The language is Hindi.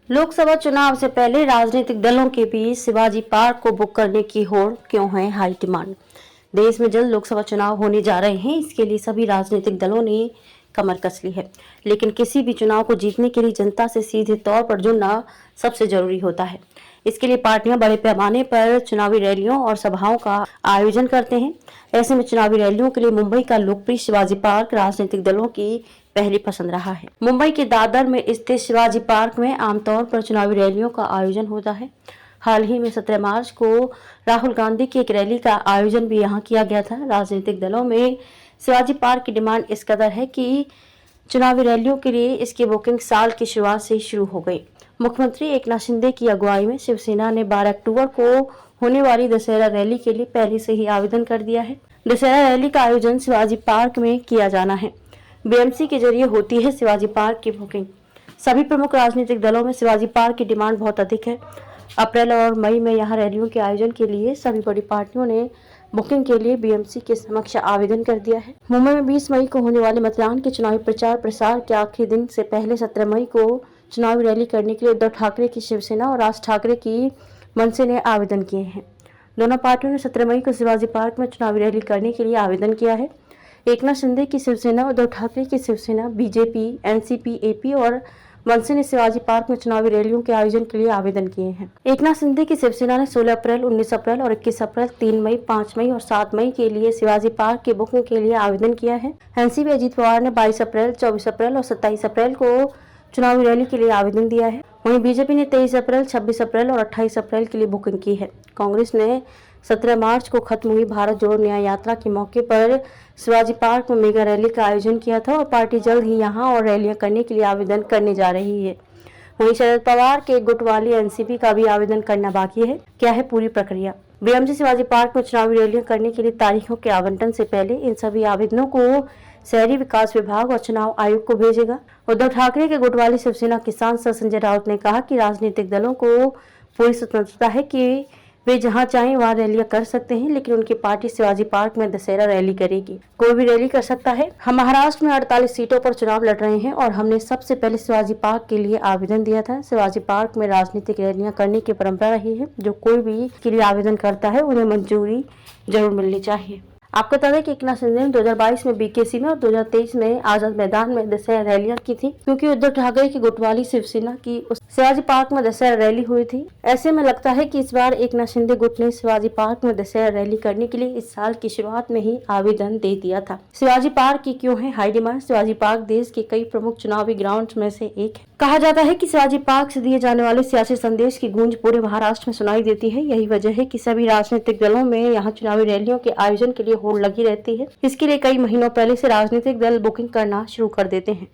लोकसभा चुनाव से पहले राजनीतिक दलों के बीच शिवाजी पार्क को बुक करने की होड़ क्यों है हाई डिमांड। देश में जल्द लोकसभा चुनाव होने जा रहे हैं, इसके लिए सभी राजनीतिक दलों ने कमर कस ली है। लेकिन किसी भी चुनाव को जीतने के लिए जनता से सीधे तौर पर जुड़ना सबसे जरूरी होता है। इसके लिए पार्टियां बड़े पैमाने पर चुनावी रैलियों और सभाओं का आयोजन करते हैं। ऐसे में चुनावी रैलियों के लिए मुंबई का लोकप्रिय शिवाजी पार्क राजनीतिक दलों की पहली पसंद रहा है। मुंबई के दादर में स्थित शिवाजी पार्क में आमतौर पर चुनावी रैलियों का आयोजन होता है। हाल ही में 17 मार्च को राहुल गांधी की एक रैली का आयोजन भी यहां किया गया था। राजनीतिक दलों में शिवाजी पार्क की डिमांड इस कदर है कि चुनावी रैलियों के लिए इसकी बुकिंग साल की शुरुआत से शुरू हो गई। मुख्यमंत्री एकनाथ शिंदे की अगुवाई में शिवसेना ने 12 अक्टूबर को होने वाली दशहरा रैली के लिए पहले से ही आवेदन कर दिया है। दशहरा रैली का आयोजन शिवाजी पार्क में किया जाना है। बीएमसी के जरिए होती है शिवाजी पार्क की बुकिंग। सभी प्रमुख राजनीतिक दलों में शिवाजी पार्क की डिमांड बहुत अधिक है। अप्रैल और मई में यहां रैलियों के आयोजन के लिए सभी बड़ी पार्टियों ने बुकिंग के लिए बीएमसी के समक्ष आवेदन कर दिया है। मुंबई में 20 मई को होने वाले मतदान के चुनावी प्रचार प्रसार के आखिरी दिन से पहले 17 मई को चुनावी रैली करने के लिए उद्धव ठाकरे की शिवसेना और राज ठाकरे की मनसे ने आवेदन किए हैं। दोनों पार्टियों ने 17 मई को शिवाजी पार्क में चुनावी रैली करने के लिए आवेदन किया है। एकनाथ शिंदे की शिवसेना, उद्धव ठाकरे की शिवसेना, बीजेपी, एनसीपी, एपी और मनसे ने शिवाजी पार्क में चुनावी रैलियों के आयोजन के लिए आवेदन किए हैं। एकनाथ शिंदे की शिवसेना ने 16 अप्रैल, 19 अप्रैल और 21 अप्रैल, 3 मई, 5 मई और 7 मई के लिए शिवाजी पार्क की बुकिंग के लिए आवेदन किया है। एनसीपी अजीत पवार ने 22 अप्रैल, 24 अप्रैल और 27 अप्रैल को चुनावी रैली के लिए आवेदन दिया है। वहीं बीजेपी ने 23 अप्रैल, 26 अप्रैल और 28 अप्रैल के लिए बुकिंग की है। कांग्रेस ने 17 मार्च को खत्म हुई भारत जोड़ो न्याय यात्रा के मौके पर शिवाजी पार्क में मेगा रैली का आयोजन किया था और पार्टी जल्द ही यहां और रैलियां करने के लिए आवेदन करने जा रही है। वहीं शरद पवार के गुट वाली एनसीपी का भी आवेदन करना बाकी है। क्या है पूरी प्रक्रिया? बीएमसी शिवाजी पार्क में चुनावी रैलियां करने के लिए तारीखों के आवंटन से पहले इन सभी आवेदनों को शहरी विकास विभाग और चुनाव आयोग को भेजेगा। उद्धव ठाकरे के गुट वाली शिवसेना के सांसद संजय राउत ने कहा कि राजनीतिक दलों को पूरी स्वतंत्रता है कि वे जहां चाहें वहां रैलियां कर सकते हैं, लेकिन उनकी पार्टी शिवाजी पार्क में दशहरा रैली करेगी। कोई भी रैली कर सकता है। हम महाराष्ट्र में 48 सीटों पर चुनाव लड़ रहे हैं और हमने सबसे पहले शिवाजी पार्क के लिए आवेदन दिया था। शिवाजी पार्क में राजनीतिक रैलियां करने की परंपरा रही है। जो कोई भी के लिए आवेदन करता है उन्हें मंजूरी जरूर मिलनी चाहिए। आपको बता दें कि एकनाथ शिंदे ने 2022 में बीकेसी में और 2023 में आजाद मैदान में दशहरा रैलियां की थी, क्योंकि उद्धव ठाकरे की गुट वाली शिवसेना की शिवाजी पार्क में दशहरा रैली हुई थी। ऐसे में लगता है कि इस बार एकनाथ शिंदे गुट ने शिवाजी पार्क में दशहरा रैली करने के लिए इस साल की शुरुआत में ही आवेदन दे दिया था। शिवाजी पार्क की क्यों है हाई डिमांड? शिवाजी पार्क देश के कई प्रमुख चुनावी ग्राउंड में से एक है। कहा जाता है कि शिवाजी पार्क से दिए जाने वाले सियासी संदेश की गूंज पूरे महाराष्ट्र में सुनाई देती है। यही वजह है कि सभी राजनीतिक दलों में यहाँ चुनावी रैलियों के आयोजन के लिए होड़ लगी रहती है। इसके लिए कई महीनों पहले से राजनीतिक दल बुकिंग करना शुरू कर देते हैं।